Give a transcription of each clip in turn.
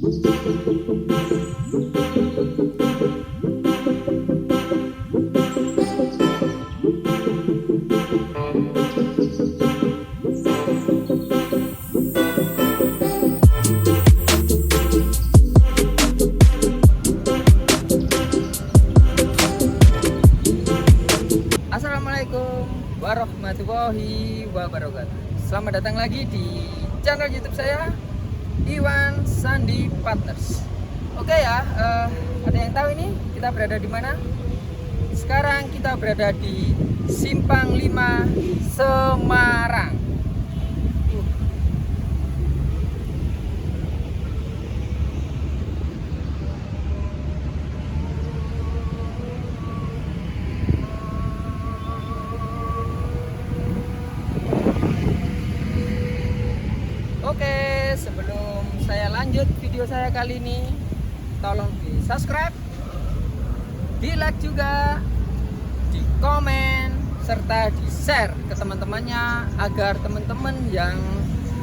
Assalamualaikum warahmatullahi wabarakatuh. Selamat datang lagi di channel YouTube saya, Iwan Sandi Partners. Oke ya, ada yang tahu ini kita berada di mana? Sekarang kita berada di Simpang 5 Semarang. Oke, sebelum saya lanjut video saya kali ini, tolong di subscribe, di like juga, di komen, serta di share ke teman-temannya agar teman-teman yang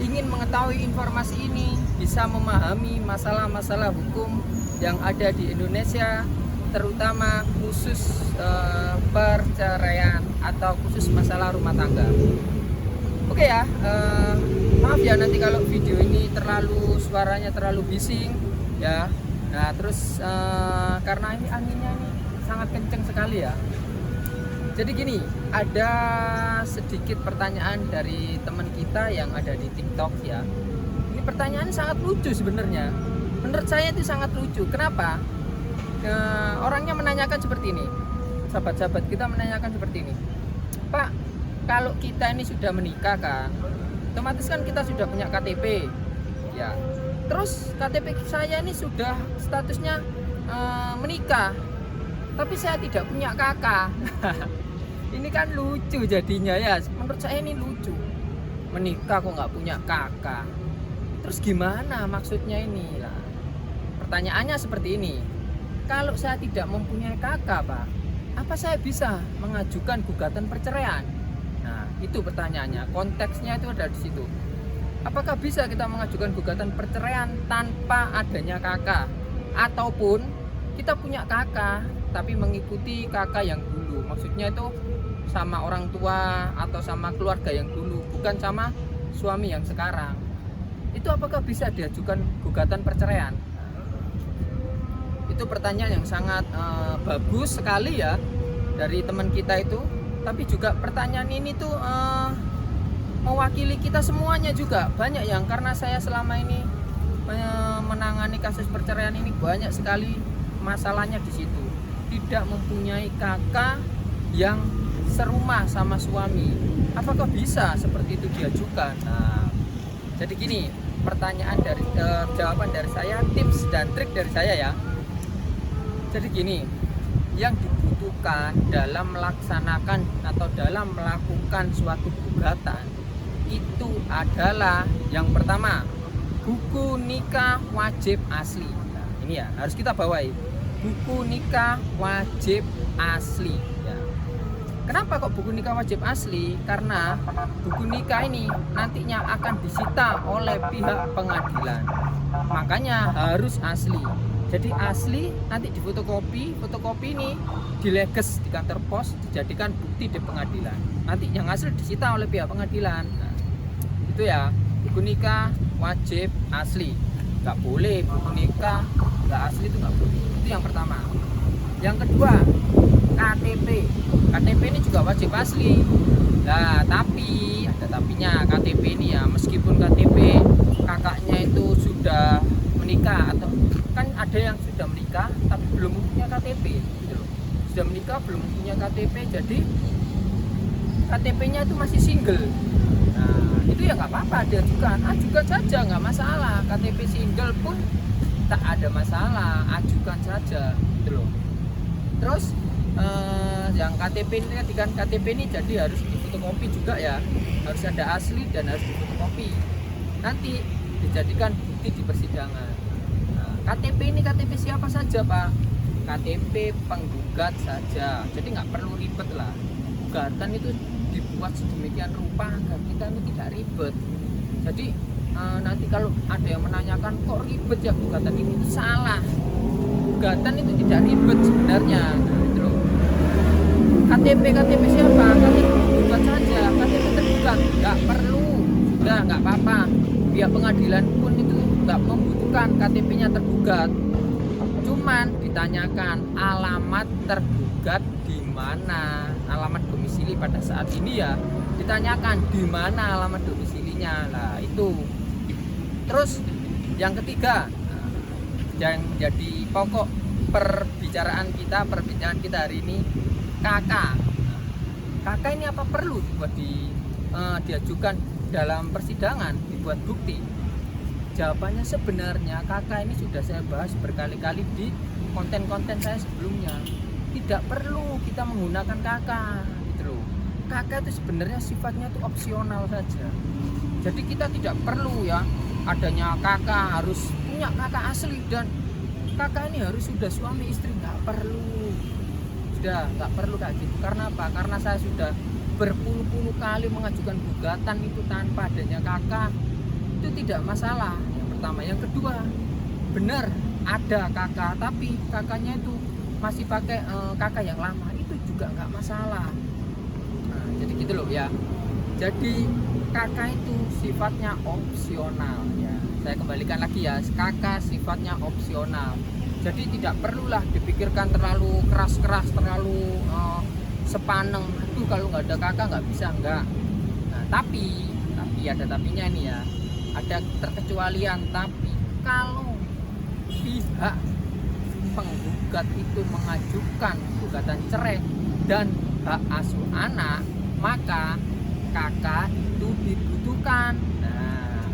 ingin mengetahui informasi ini bisa memahami masalah-masalah hukum yang ada di Indonesia, terutama khusus perceraian atau khusus masalah rumah tangga. Oke ya, maaf ya nanti kalau video ini suaranya terlalu bising ya. Nah terus karena ini anginnya ini sangat kenceng sekali ya. Jadi gini, ada sedikit pertanyaan dari teman kita yang ada di TikTok ya. Ini pertanyaan sangat lucu sebenarnya. Menurut saya itu sangat lucu. Kenapa? Orangnya menanyakan seperti ini. Sahabat-sahabat kita menanyakan seperti ini. Pak, kalau kita ini sudah menikah kan, otomatis kan kita sudah punya KTP ya. Terus KTP saya ini sudah statusnya menikah, tapi saya tidak punya kakak. Ini kan lucu jadinya ya. Menurut saya ini lucu. Menikah kok nggak punya kakak. Terus gimana maksudnya ini lah? Pertanyaannya seperti ini. Kalau saya tidak mempunyai kakak, Pak, apa saya bisa mengajukan gugatan perceraian? Nah, itu pertanyaannya. Konteksnya itu ada di situ. Apakah bisa kita mengajukan gugatan perceraian tanpa adanya kakak? Ataupun kita punya kakak tapi mengikuti kakak yang dulu. Maksudnya itu sama orang tua atau sama keluarga yang dulu, bukan sama suami yang sekarang. Itu apakah bisa diajukan gugatan perceraian? Itu pertanyaan yang sangat bagus sekali ya dari teman kita itu. Tapi juga pertanyaan ini tuh mewakili kita semuanya juga. Banyak yang karena saya selama ini menangani kasus perceraian ini banyak sekali masalahnya di situ. Tidak mempunyai kakak yang serumah sama suami. Apakah bisa seperti itu diajukan? Nah, jadi gini, pertanyaan dari jawaban dari saya, tips dan trik dari saya ya. Jadi gini, yang dibutuhkan dalam melaksanakan atau dalam melakukan suatu gugatan itu adalah yang pertama, buku nikah wajib asli. Nah, ini ya harus kita bawahi, buku nikah wajib asli ya. Kenapa kok buku nikah wajib asli? Karena buku nikah ini nantinya akan disita oleh pihak pengadilan, makanya harus asli. Jadi asli, nanti difotokopi, fotokopi ini dileges di kantor pos, dijadikan bukti di pengadilan. Nanti yang asli disita oleh pihak pengadilan. Nah, itu ya, buku nikah wajib asli. Nggak boleh buku nikah nggak asli, itu nggak boleh. Itu yang pertama. Yang kedua, KTP. KTP ini juga wajib asli. Nah, tapi ada tapinya KTP ini ya, meskipun KTP kakaknya itu sudah menikah atau kan ada yang sudah menikah tapi belum punya KTP gitu loh. Sudah menikah belum punya KTP, jadi KTP-nya itu masih single. Nah, itu ya nggak apa-apa, diajukan, ajukan saja, nggak masalah. KTP single pun tak ada masalah, ajukan saja gitu loh. Terus yang KTP ini kan KTP ini jadi harus difotokopi juga ya, harus ada asli dan harus difotokopi. Nanti dijadikan bukti di persidangan. KTP ini KTP siapa saja, Pak? KTP penggugat saja. Jadi nggak perlu ribet lah. Gugatan itu dibuat sedemikian rupa agar kita ini tidak ribet. Jadi nanti kalau ada yang menanyakan kok ribet ya gugatan ini, itu salah. Gugatan itu tidak ribet sebenarnya. Nah, itu loh. KTP siapa? KTP gugat saja, KTP tergugat, nggak perlu, sudah nggak apa-apa. Pihak pengadilan pun itu nggak membutuhkan KTP-nya tergugat. Cuman ditanyakan alamat tergugat di mana, alamat domisili pada saat ini ya. Ditanyakan di mana alamat domisilinya, lah itu. Terus yang ketiga, yang jadi pokok perbincangan kita hari ini, kakak. Kakak ini apa perlu dibuat diajukan dalam persidangan, dibuat bukti? Jawabannya sebenarnya kakak ini sudah saya bahas berkali-kali di konten-konten saya sebelumnya. Tidak perlu kita menggunakan kakak, gitu loh. Kakak itu sebenarnya sifatnya itu opsional saja. Jadi kita tidak perlu ya adanya kakak, harus punya kakak asli dan kakak ini harus sudah suami istri, nggak perlu. Sudah nggak perlu kayak gitu. Karena apa? Karena saya sudah berpuluh-puluh kali mengajukan gugatan itu tanpa adanya kakak, itu tidak masalah. Yang pertama. Yang kedua, benar ada kakak tapi kakaknya itu masih pakai kakak yang lama, itu juga nggak masalah. Nah, jadi gitu loh ya. Jadi kakak itu sifatnya opsional ya. Saya kembalikan lagi ya, kakak sifatnya opsional. Jadi tidak perlulah dipikirkan terlalu keras-keras, terlalu sepaneng. Aduh, kalau nggak ada kakak nggak bisa, nggak. Nah, tapi ada tapinya nih ya. Ada terkecualian. Tapi kalau pihak penggugat itu mengajukan gugatan cerai dan hak asuh anak, maka kakak itu dibutuhkan. Nah,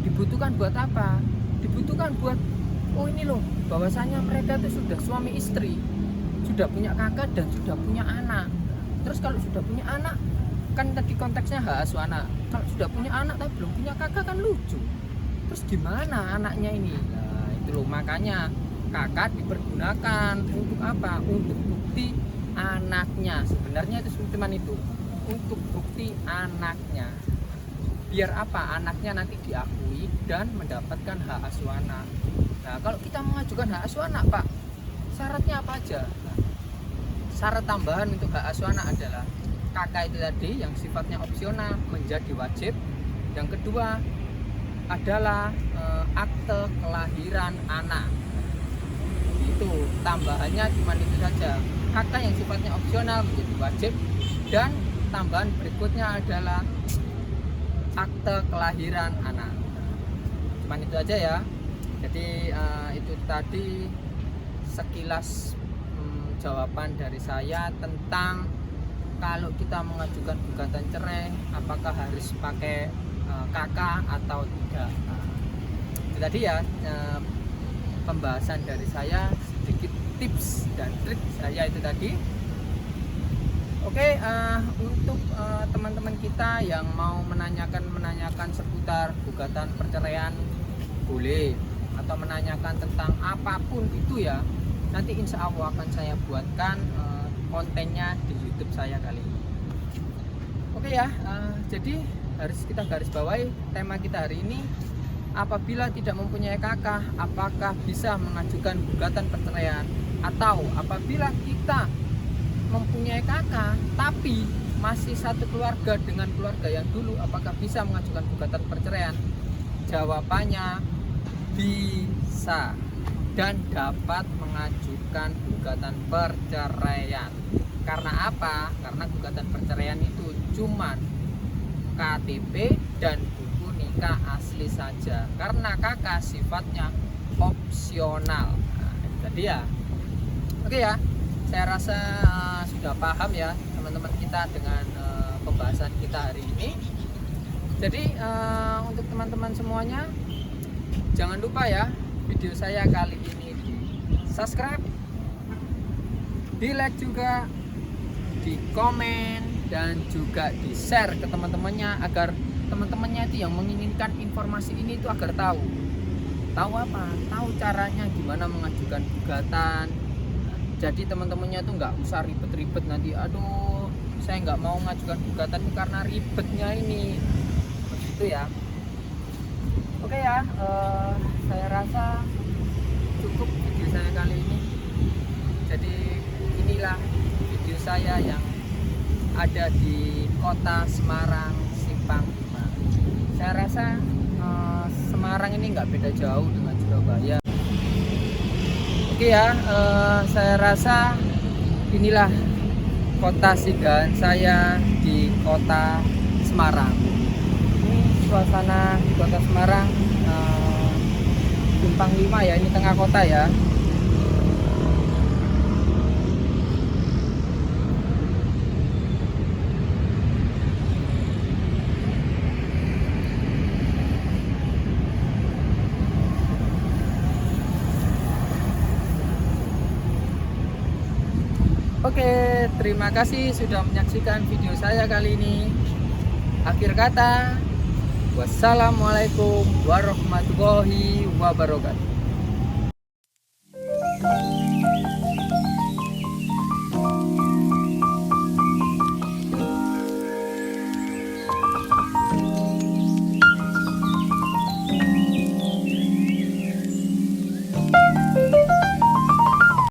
dibutuhkan buat apa? Dibutuhkan buat, oh ini loh, bahwasanya mereka itu sudah suami istri, sudah punya kakak dan sudah punya anak. Terus kalau sudah punya anak, kan tadi konteksnya hak asuh anak. Kalau sudah punya anak tapi belum punya kakak kan lucu. Terus gimana anaknya ini? Nah, itu loh, makanya kakak dipergunakan untuk apa? Untuk bukti anaknya. Sebenarnya itu cuma itu, untuk bukti anaknya. Biar apa? Anaknya nanti diakui dan mendapatkan hak asuh anak. Nah, kalau kita mengajukan hak asuh anak, Pak, syaratnya apa aja? Nah, syarat tambahan untuk hak asuh anak adalah kakak itu tadi yang sifatnya opsional menjadi wajib. Yang kedua adalah akte kelahiran anak. Itu tambahannya cuma itu saja. Kakak yang sifatnya opsional menjadi wajib, dan tambahan berikutnya adalah akte kelahiran anak. Cuma itu aja ya. Jadi itu tadi sekilas jawaban dari saya tentang kalau kita mengajukan gugatan cerai apakah harus pakai kakak atau tidak. Itu tadi ya pembahasan dari saya, sedikit tips dan trik saya itu tadi. Oke, untuk teman-teman kita yang mau menanyakan seputar gugatan perceraian, boleh, atau menanyakan tentang apapun itu ya, nanti insya Allah akan saya buatkan kontennya di YouTube saya kali ini. Oke ya, jadi harus kita garis bawahi tema kita hari ini. Apabila tidak mempunyai kakak, apakah bisa mengajukan gugatan perceraian? Atau apabila kita mempunyai kakak tapi masih satu keluarga dengan keluarga yang dulu, apakah bisa mengajukan gugatan perceraian? Jawabannya bisa dan dapat mengajukan gugatan perceraian. Karena apa? Karena gugatan perceraian itu cuman KTP dan buku nikah asli saja. Karena kakak sifatnya opsional. Nah, itu tadi ya. Oke ya, saya rasa sudah paham ya teman-teman kita dengan pembahasan kita hari ini. Jadi untuk teman-teman semuanya, jangan lupa ya video saya kali ini di subscribe, di like juga, di komen, dan juga di share ke teman-temannya agar teman-temannya itu yang menginginkan informasi ini itu agar tahu apa, tahu caranya gimana mengajukan gugatan. Jadi teman-temannya tuh nggak usah ribet-ribet nanti, aduh saya nggak mau mengajukan gugatan karena ribetnya ini, begitu ya. Oke ya, saya rasa cukup video saya kali ini. Jadi inilah video saya yang ada di kota Semarang Simpang 5. Saya rasa Semarang ini nggak beda jauh dengan Surabaya. Oke ya, saya rasa inilah kota singgahan saya di kota Semarang. Ini suasana di kota Semarang, Simpang 5 ya, ini tengah kota ya. Oke, terima kasih sudah menyaksikan video saya kali ini. Akhir kata, wassalamualaikum warahmatullahi wabarakatuh.